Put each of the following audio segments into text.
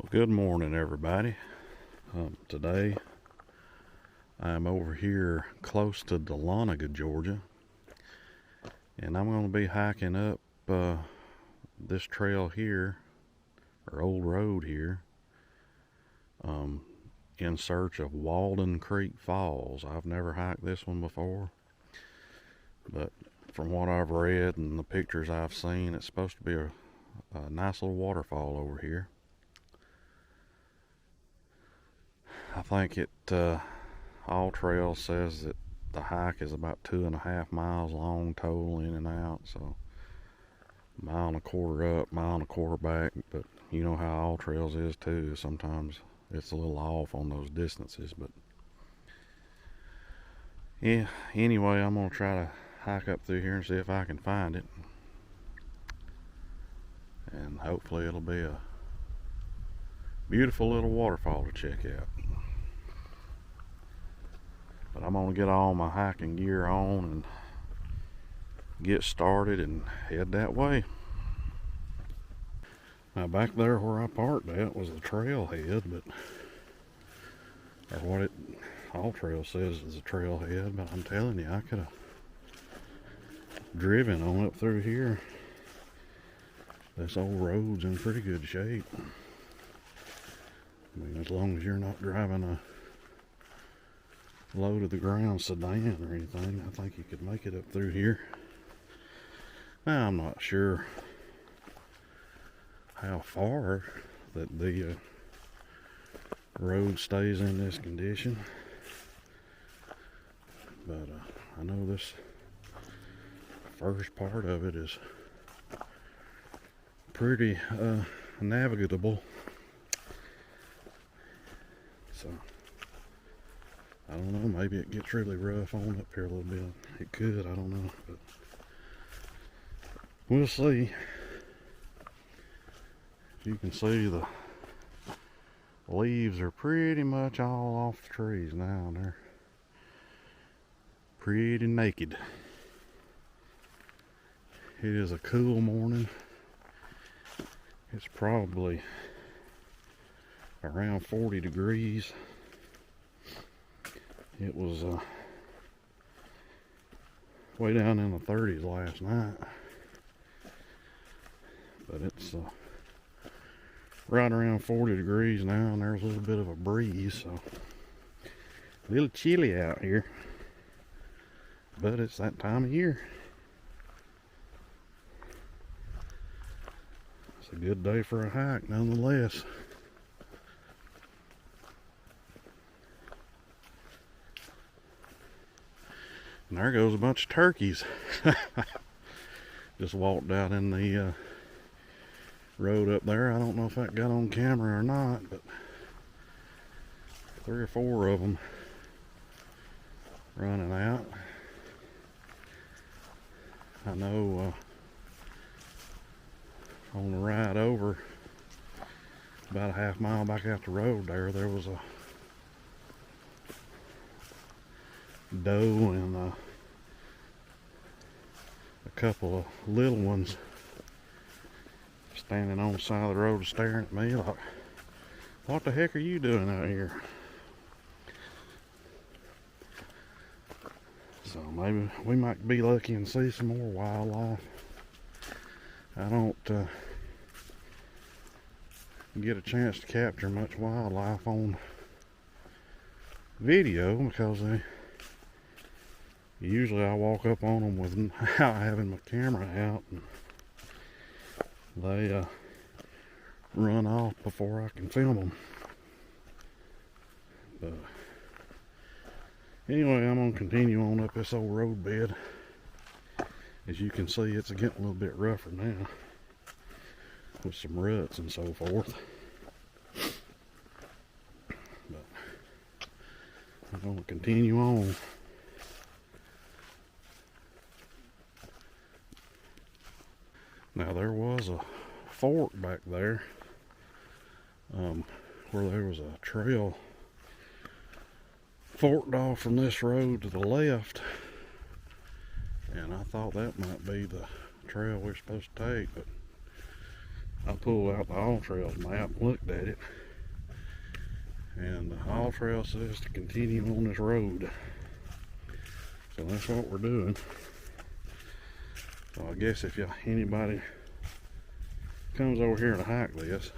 Well, good morning, everybody. Today I'm over here close to Dahlonega, Georgia, and I'm going to be hiking up this trail here, or old road here, in search of Walden Creek Falls. I've never hiked this one before, but from what I've read and the pictures I've seen, it's supposed to be a nice little waterfall over here. I think All Trail says that the hike is about 2.5 miles long total in and out, so a mile and a quarter up, mile and a quarter back. But you know how All Trails is too. Sometimes it's a little off on those distances, but yeah. Anyway, I'm gonna try to hike up through here and see if I can find it, and hopefully it'll be a beautiful little waterfall to check out. But I'm gonna get all my hiking gear on and get started and head that way. Now, back there where I parked at was the trailhead, or what All Trail says is a trailhead, but I'm telling you, I could have driven on up through here. This old road's in pretty good shape. I mean, as long as you're not driving a low to the ground sedan or anything, I think you could make it up through here. Now, I'm not sure how far that the road stays in this condition, but I know this first part of it is pretty navigable, so I don't know, maybe it gets really rough on up here a little bit. It could, I don't know, but we'll see. You can see the leaves are pretty much all off the trees now, and they're pretty naked. It is a cool morning. It's probably around 40 degrees. It was way down in the 30s last night, but it's right around 40 degrees now, and there's a little bit of a breeze, so a little chilly out here, but it's that time of year. It's a good day for a hike nonetheless. And there goes a bunch of turkeys. Just walked out in the road up there. I don't know if that got on camera or not, but 3 or 4 of them running out. I know on the ride over, about a half mile back out the road there was a doe and a couple of little ones standing on the side of the road staring at me like, what the heck are you doing out here? So maybe we might be lucky and see some more wildlife. I don't get a chance to capture much wildlife on video because usually I walk up on them without having my camera out, and they run off before I can film them. But anyway, I'm going to continue on up this old road bed. As you can see, it's getting a little bit rougher now with some ruts and so forth. But I'm going to continue on. Now, there was a fork back there where there was a trail forked off from this road to the left, and I thought that might be the trail we're supposed to take, but I pulled out the All Trails map, looked at it, and the All Trail says to continue on this road. So that's what we're doing. So I guess if anybody comes over here to hike this,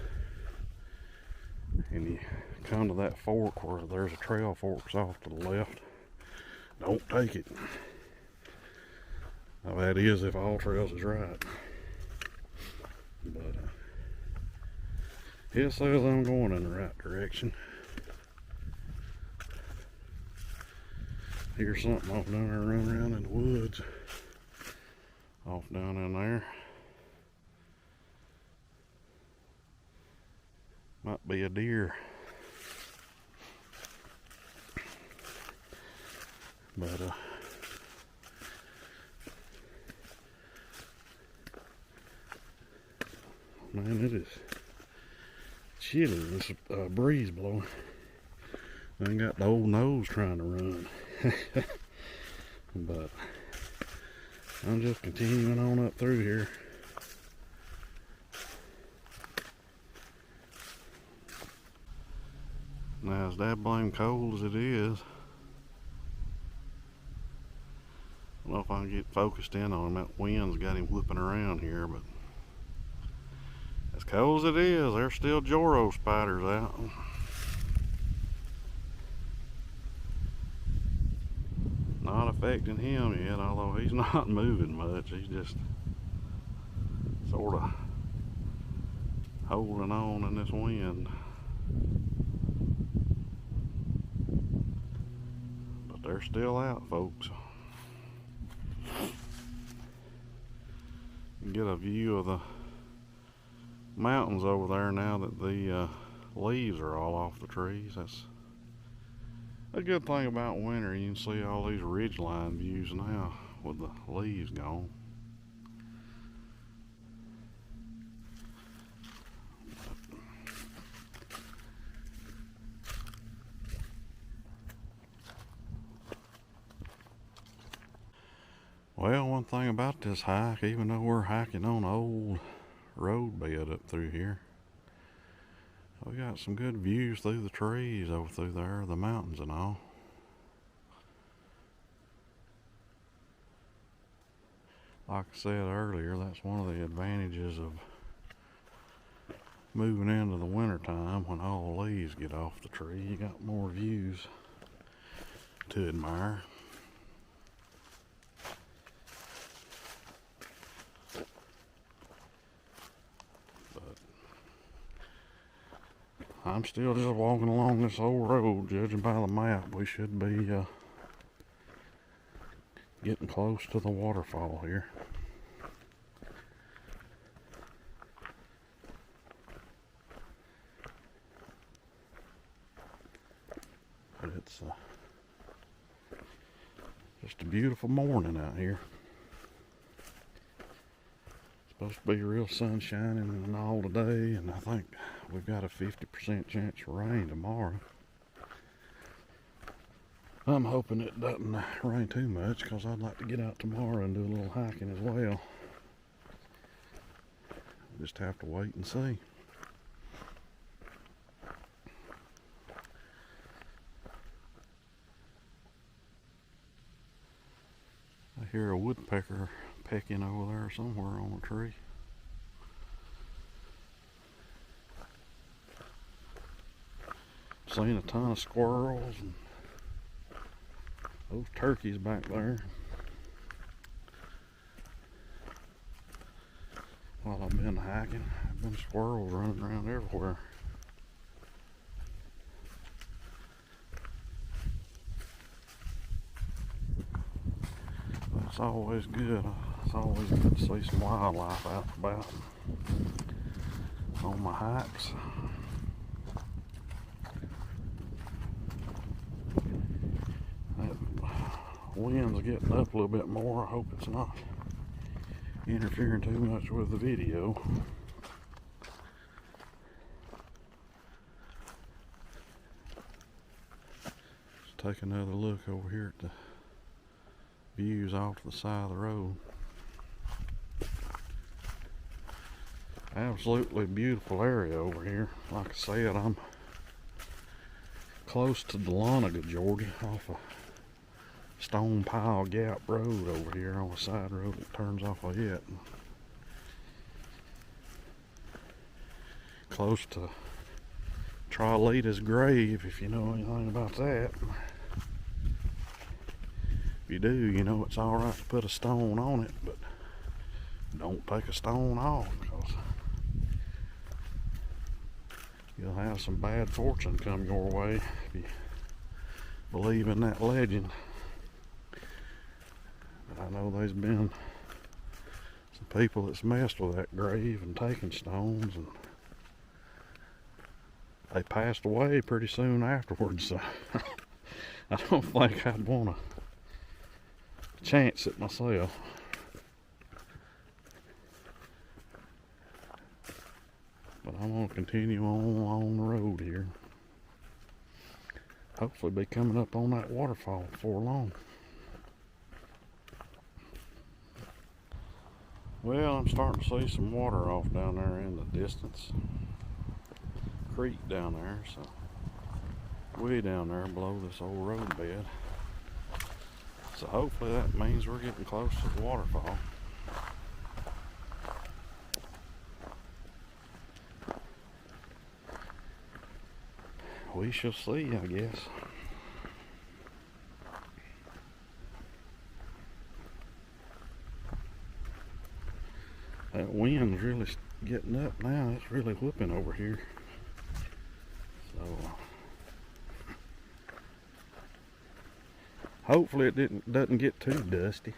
and you come to that fork where there's a trail forks off to the left, don't take it. Now that is if All Trails is right. But it says I'm going in the right direction. Here's something off down there running around in the woods. Off down in there. Might be a deer. But man, it is chilly. This breeze blowing. I got the old nose trying to run. But I'm just continuing on up through here. Now, as that blame cold as it is, I don't know if I can get focused in on him. That wind's got him whipping around here, but as cold as it is, there's still Joro spiders out. Not affecting him yet, although he's not moving much. He's just sort of holding on in this wind. But they're still out, folks. You can get a view of the mountains over there now that the leaves are all off the trees. That's a good thing about winter. You can see all these ridgeline views now with the leaves gone. Well, one thing about this hike, even though we're hiking on an old road bed up through here, we got some good views through the trees over through there, the mountains and all. Like I said earlier, that's one of the advantages of moving into the winter time when all the leaves get off the tree. You got more views to admire. I'm still just walking along this old road. Judging by the map, we should be getting close to the waterfall here. But it's just a beautiful morning out here. Supposed to be real sun shining and all today, and I think we've got a 50% chance of rain tomorrow. I'm hoping it doesn't rain too much, because I'd like to get out tomorrow and do a little hiking as well. Just have to wait and see. I hear a woodpecker pecking over there somewhere on a tree. Seen a ton of squirrels and those turkeys back there. While I've been hiking, I've been squirrels running around everywhere. It's always good. It's always good to see some wildlife out and about on my hikes. That wind's getting up a little bit more. I hope it's not interfering too much with the video. Let's take another look over here at the views off to the side of the road. Absolutely beautiful area over here. Like I said, I'm close to Dahlonega, Georgia, off a Stone Pile Gap Road over here on a side road that turns off of it. Close to Trolita's grave, if you know anything about that. If you do, you know it's alright to put a stone on it, but don't take a stone off, because you'll have some bad fortune come your way if you believe in that legend. But I know there's been some people that's messed with that grave and taken stones, and they passed away pretty soon afterwards, so I don't think I'd want to chance it myself. But I'm going to continue on the road here. Hopefully be coming up on that waterfall before long. Well, I'm starting to see some water off down there in the distance. Creek down there, so way down there below this old road bed. So hopefully that means we're getting close to the waterfall. We shall see, I guess. That wind's really getting up now. It's really whooping over here. So hopefully it doesn't get too gusty.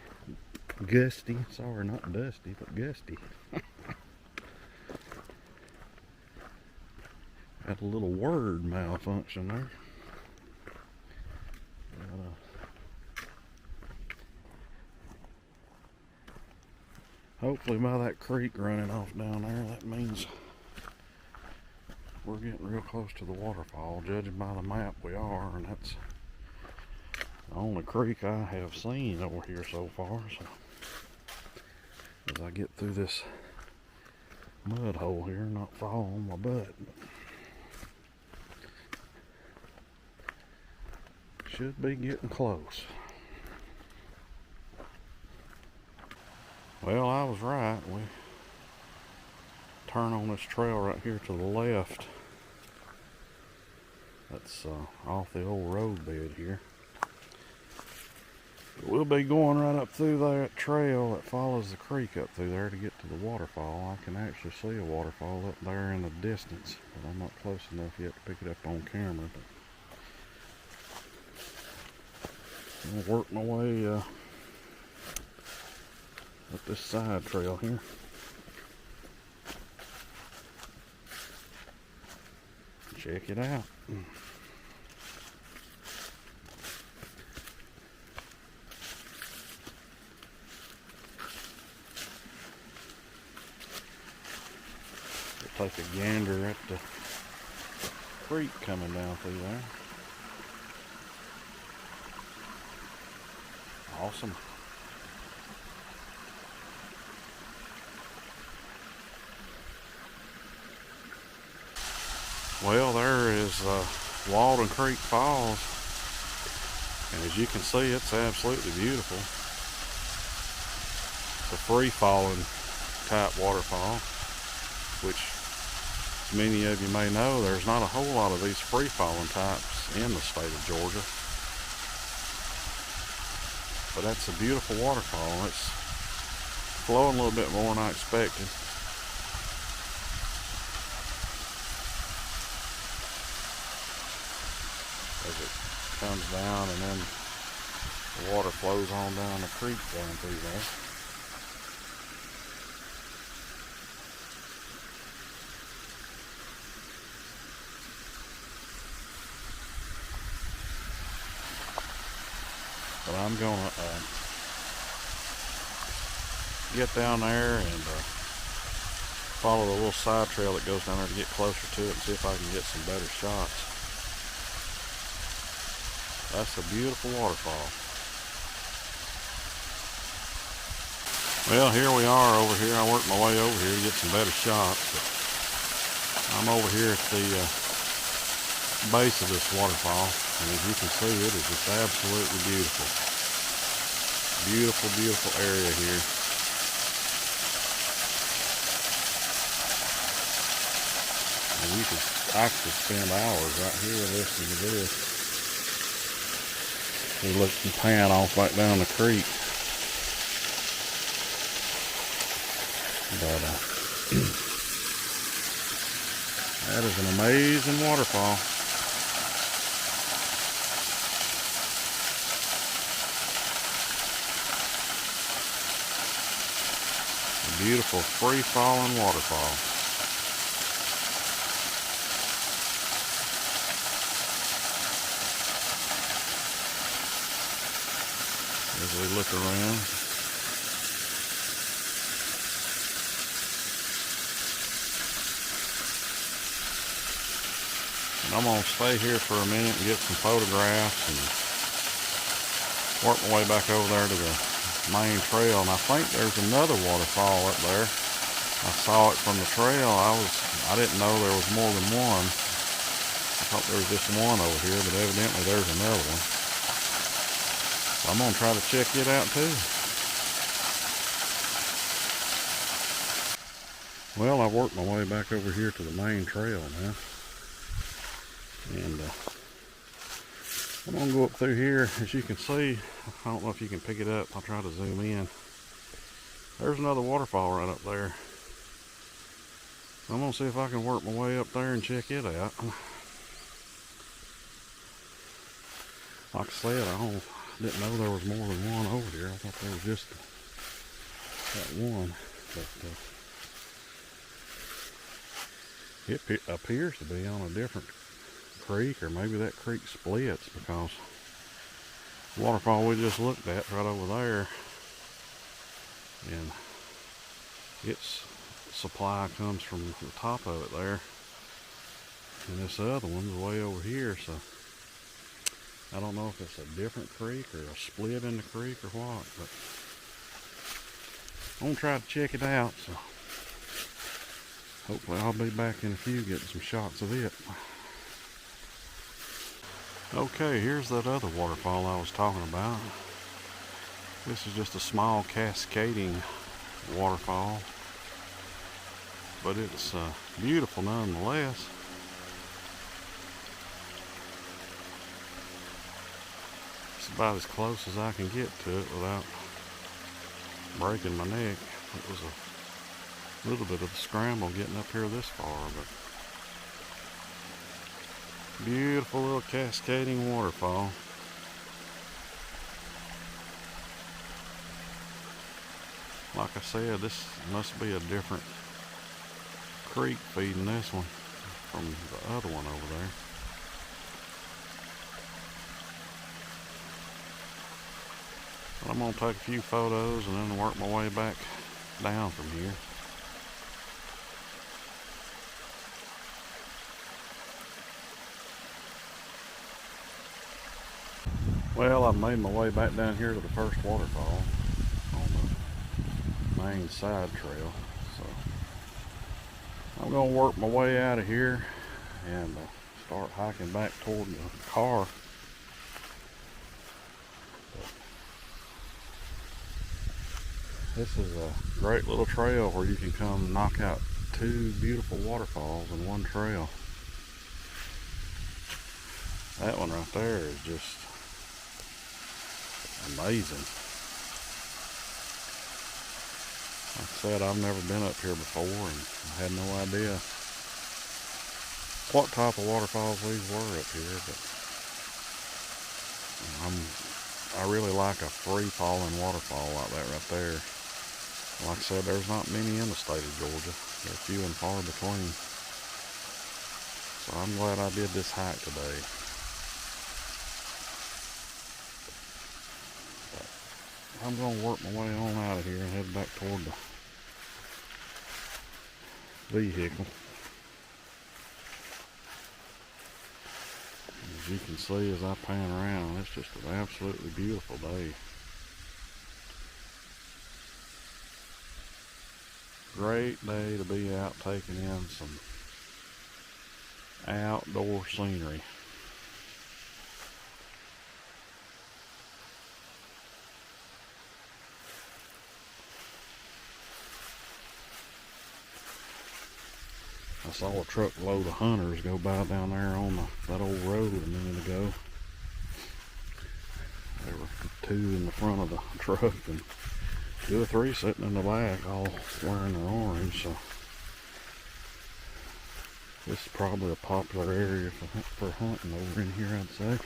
Sorry, not dusty, but gusty. Had a little word malfunction there. Hopefully by that creek running off down there, that means we're getting real close to the waterfall. Judging by the map, we are, and that's the only creek I have seen over here so far. So as I get through this mud hole here, not fall on my butt. Should be getting close. Well, I was right. We turn on this trail right here to the left. That's off the old road bed here. We'll be going right up through that trail that follows the creek up through there to get to the waterfall. I can actually see a waterfall up there in the distance, but I'm not close enough yet to pick it up on camera. But I'll work my way up this side trail here. Check it out. We'll take a gander at the creek coming down through there. Awesome. Well, there is Walden Creek Falls, and as you can see, it's absolutely beautiful. It's a free-falling type waterfall, which many of you may know, there's not a whole lot of these free-falling types in the state of Georgia. But that's a beautiful waterfall. It's flowing a little bit more than I expected. As it comes down, and then the water flows on down the creek down through there. But I'm gonna get down there and follow the little side trail that goes down there to get closer to it and see if I can get some better shots. That's a beautiful waterfall. Well, here we are over here. I worked my way over here to get some better shots. But I'm over here at the base of this waterfall, and as you can see, it is just absolutely beautiful. Beautiful, beautiful area here. And you could actually spend hours right here listening to this. We look and pan off back down the creek. But that is an amazing waterfall. A beautiful free-falling waterfall. As we look around. And I'm going to stay here for a minute and get some photographs and work my way back over there to the main trail. And I think there's another waterfall up there. I saw it from the trail. I didn't know there was more than one. I thought there was just one over here, but evidently there's another one. So I'm going to try to check it out too. Well, I've worked my way back over here to the main trail now. And I'm going to go up through here. As you can see, I don't know if you can pick it up. I'll try to zoom in. There's another waterfall right up there. I'm going to see if I can work my way up there and check it out. Like I said, I didn't know there was more than one over here. I thought there was just that one. But it appears to be on a different creek, or maybe that creek splits, because the waterfall we just looked at right over there, and its supply comes from the top of it there, and this other one's way over here. So I don't know if it's a different creek or a split in the creek or what, but I'm gonna try to check it out. So hopefully I'll be back in a few getting some shots of it. Okay, here's that other waterfall I was talking about. This is just a small cascading waterfall, but it's beautiful nonetheless. It's about as close as I can get to it without breaking my neck. It was a little bit of a scramble getting up here this far, but beautiful little cascading waterfall. Like I said, this must be a different creek feeding this one from the other one over there. But I'm going to take a few photos and then work my way back down from here. Well, I've made my way back down here to the first waterfall on the main side trail. So I'm going to work my way out of here and start hiking back toward the car. This is a great little trail where you can come knock out two beautiful waterfalls in one trail. That one right there is just amazing. Like I said, I've never been up here before and I had no idea what type of waterfalls these were up here, but I really like a free falling waterfall like that right there. Like I said, there's not many in the state of Georgia. They're few and far between. So I'm glad I did this hike today. But I'm going to work my way on out of here and head back toward the vehicle. As you can see as I pan around, it's just an absolutely beautiful day. Great day to be out taking in some outdoor scenery. I saw a truckload of hunters go by down there on that old road a minute ago. There were 2 in the front of the truck and 2 or 3 sitting in the back, all wearing their orange. So this is probably a popular area for hunting over in here, I'd say.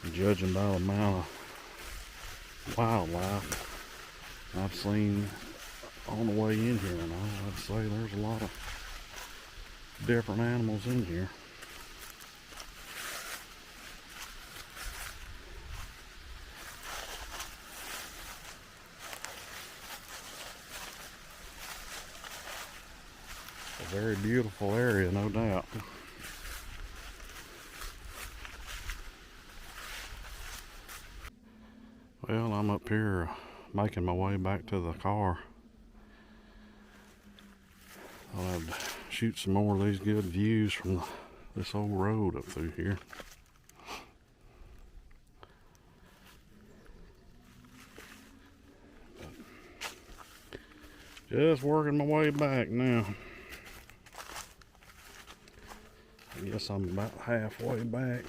And judging by the amount of wildlife I've seen on the way in here and all, I'd say there's a lot of different animals in here. A very beautiful area, no doubt. Well, I'm up here making my way back to the car. Thought I'd shoot some more of these good views from this old road up through here. But just working my way back now. I guess I'm about halfway back.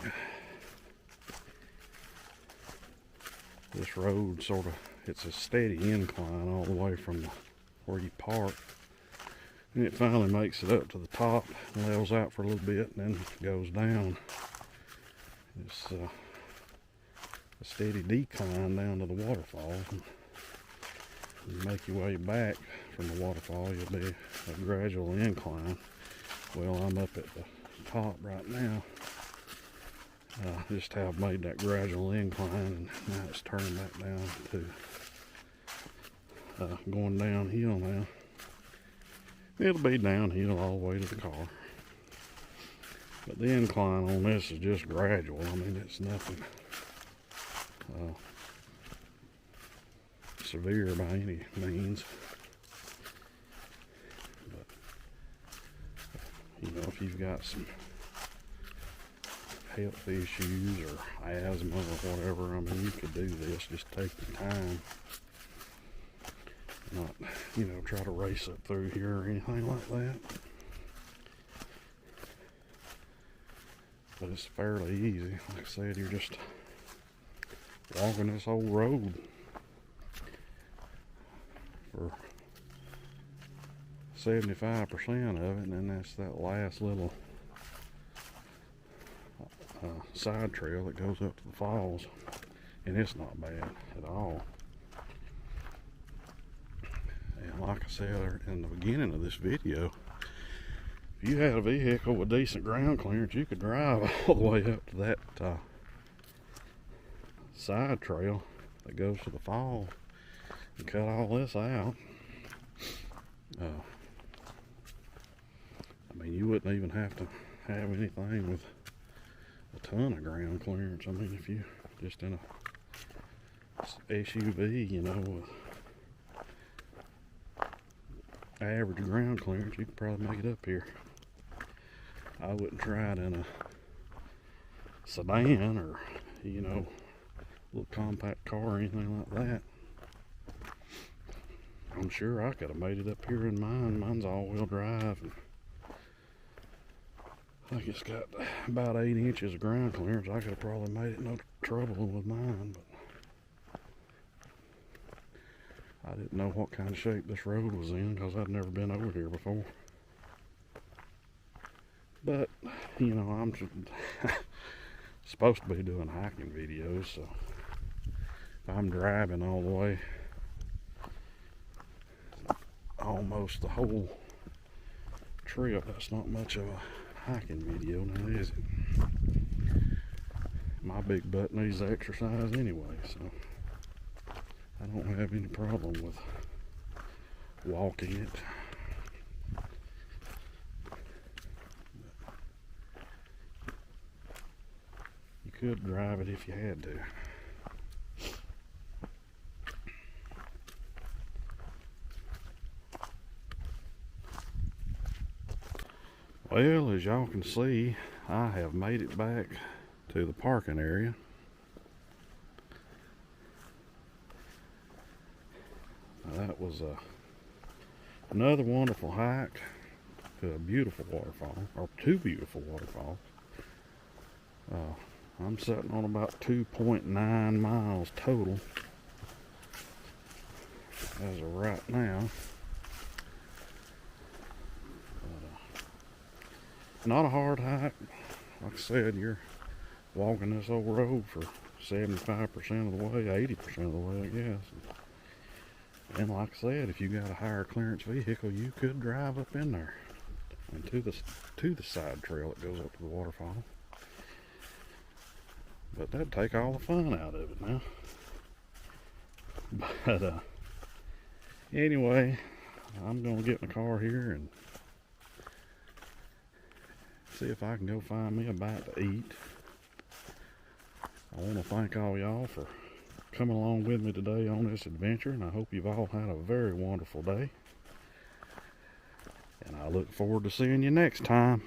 This road it's a steady incline all the way from where you park. And it finally makes it up to the top, levels out for a little bit, and then goes down. It's a steady decline down to the waterfall. You make your way back from the waterfall, you'll be a gradual incline. Well, I'm up at the top right now. Just have made that gradual incline, and now it's turning back down to going downhill now. It'll be downhill all the way to the car. But the incline on this is just gradual. I mean, it's nothing severe by any means. But, you know, if you've got some health issues or asthma or whatever, I mean, you could do this. Just take your time. Not, you know, try to race up through here or anything like that. But it's fairly easy. Like I said, you're just walking this whole road for 75% of it, and then that's that last little side trail that goes up to the falls, and it's not bad at all. And like I said in the beginning of this video, if you had a vehicle with decent ground clearance, you could drive all the way up to that side trail that goes to the falls and cut all this out. I mean, you wouldn't even have to have anything with a ton of ground clearance. I mean, if you just in a SUV, you know, with average ground clearance, you could probably make it up here. I wouldn't try it in a sedan or, you know, little compact car or anything like that. I'm sure I could have made it up here in mine. Mine's all-wheel drive, and I think it's got about 8 inches of ground clearance. I could have probably made it no trouble with mine, but I didn't know what kind of shape this road was in because I'd never been over here before. But, you know, I'm supposed to be doing hiking videos, so if I'm driving all the way almost the whole trip, that's not much of a hiking video now, is it? My big butt needs exercise anyway, so I don't have any problem with walking it. You could drive it if you had to. Well, as y'all can see, I have made it back to the parking area. Now, that was another wonderful hike to a beautiful waterfall, or two beautiful waterfalls. I'm sitting on about 2.9 miles total as of right now. Not a hard hike. Like I said, you're walking this old road for 75% of the way, 80% of the way, I guess. And like I said, if you got a higher clearance vehicle, you could drive up in there and to the side trail that goes up to the waterfall. But that'd take all the fun out of it now. But anyway, I'm gonna get in the car here and see if I can go find me a bite to eat. I want to thank all y'all for coming along with me today on this adventure, and I hope you've all had a very wonderful day. And I look forward to seeing you next time.